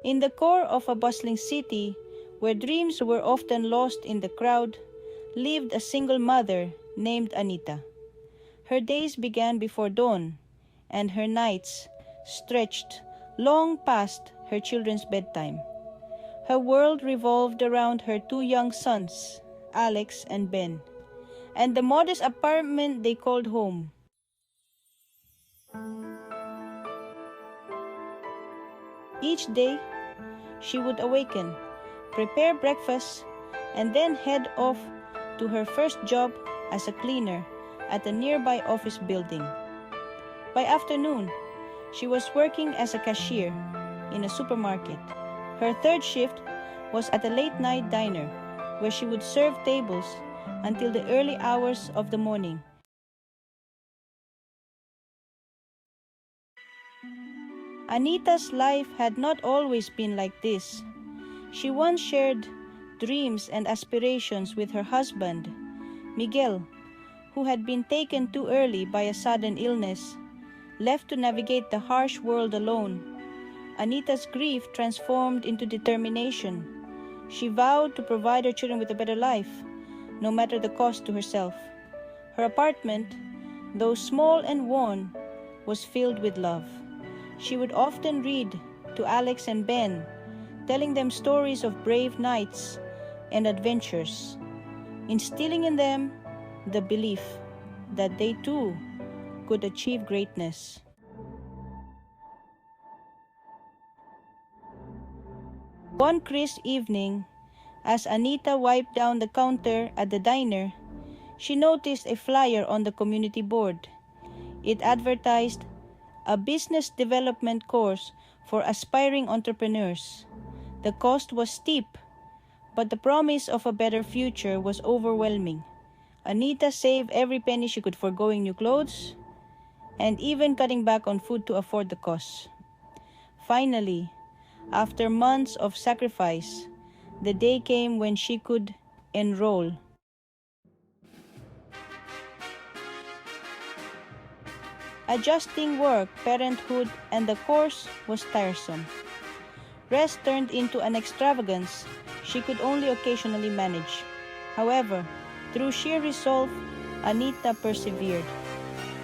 In the core of a bustling city, where dreams were often lost in the crowd, lived a single mother named Anita. Her days began before dawn, and her nights stretched long past her children's bedtime. Her world revolved around her two young sons, Alex and Ben, and the modest apartment they called home. Each day, she would awaken, prepare breakfast, and then head off to her first job as a cleaner at a nearby office building. By afternoon, she was working as a cashier in a supermarket. Her third shift was at a late-night diner where she would serve tables until the early hours of the morning. Anita's life had not always been like this. She once shared dreams and aspirations with her husband, Miguel, who had been taken too early by a sudden illness. Left to navigate the harsh world alone, Anita's grief transformed into determination. She vowed to provide her children with a better life, no matter the cost to herself. Her apartment, though small and worn, was filled with love. She would often read to Alex and Ben, telling them stories of brave knights and adventures, instilling in them the belief that they too could achieve greatness. One crisp evening, as Anita wiped down the counter at the diner, she noticed a flyer on the community board. It advertised a business development course for aspiring entrepreneurs. The cost was steep, but the promise of a better future was overwhelming. Anita saved every penny she could, foregoing new clothes and even cutting back on food to afford the costs. Finally, after months of sacrifice, the day came when she could enroll. Adjusting work, parenthood, and the course was tiresome. Rest turned into an extravagance she could only occasionally manage. However, through sheer resolve, Anita persevered.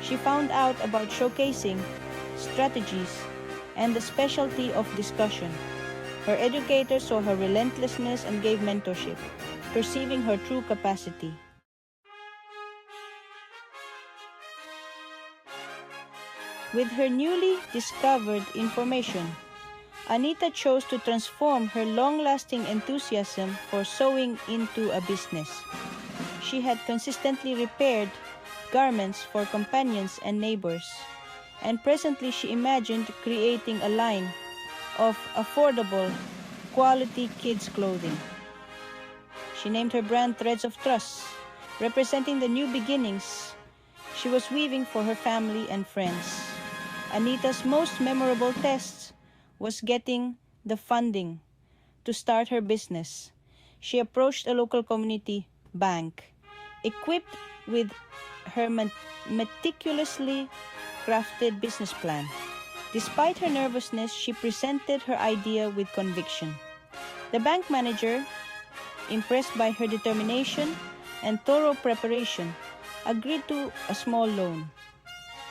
She found out about showcasing, strategies, and the specialty of discussion. Her educator saw her relentlessness and gave mentorship, perceiving her true capacity. With her newly discovered information, Anita chose to transform her long-lasting enthusiasm for sewing into a business. She had consistently repaired garments for companions and neighbors, and presently she imagined creating a line of affordable, quality kids' clothing. She named her brand Threads of Trust, representing the new beginnings she was weaving for her family and friends. Anita's most memorable test was getting the funding to start her business. She approached a local community bank, equipped with her meticulously crafted business plan. Despite her nervousness, she presented her idea with conviction. The bank manager, impressed by her determination and thorough preparation, agreed to a small loan.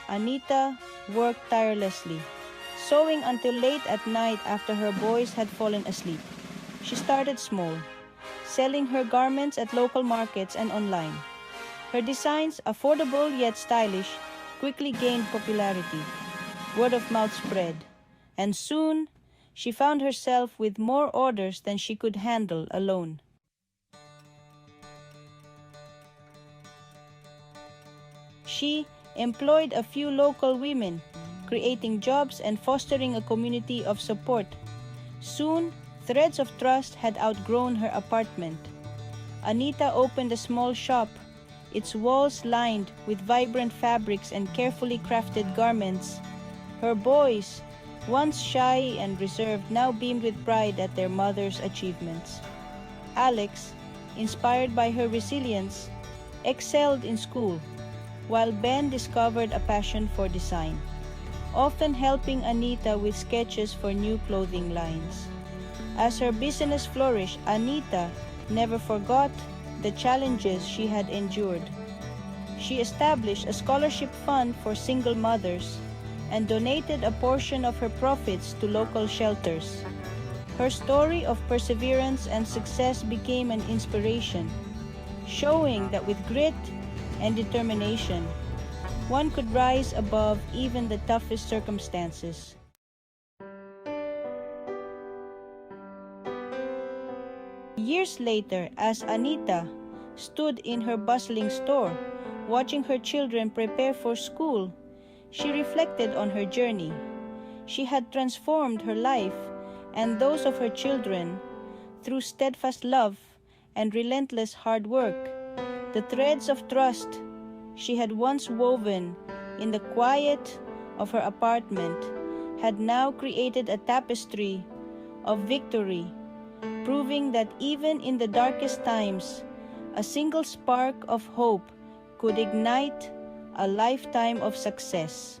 Anita worked tirelessly, sewing until late at night after her boys had fallen asleep. She started small, selling her garments at local markets and online. Her designs, affordable yet stylish, quickly gained popularity. Word of mouth spread, and soon she found herself with more orders than she could handle alone. She employed a few local women, creating jobs and fostering a community of support. Soon, Threads of Trust had outgrown her apartment. Anita opened a small shop, its walls lined with vibrant fabrics and carefully crafted garments. Her boys, once shy and reserved, now beamed with pride at their mother's achievements. Alex, inspired by her resilience, excelled in school, while Ben discovered a passion for design, often helping Anita with sketches for new clothing lines. As her business flourished, Anita never forgot the challenges she had endured. She established a scholarship fund for single mothers and donated a portion of her profits to local shelters. Her story of perseverance and success became an inspiration, showing that with grit and determination, one could rise above even the toughest circumstances. Years later, as Anita stood in her bustling store, watching her children prepare for school, she reflected on her journey. She had transformed her life and those of her children through steadfast love and relentless hard work. The threads of trust she had once woven in the quiet of her apartment had now created a tapestry of victory, proving that even in the darkest times, a single spark of hope could ignite a lifetime of success.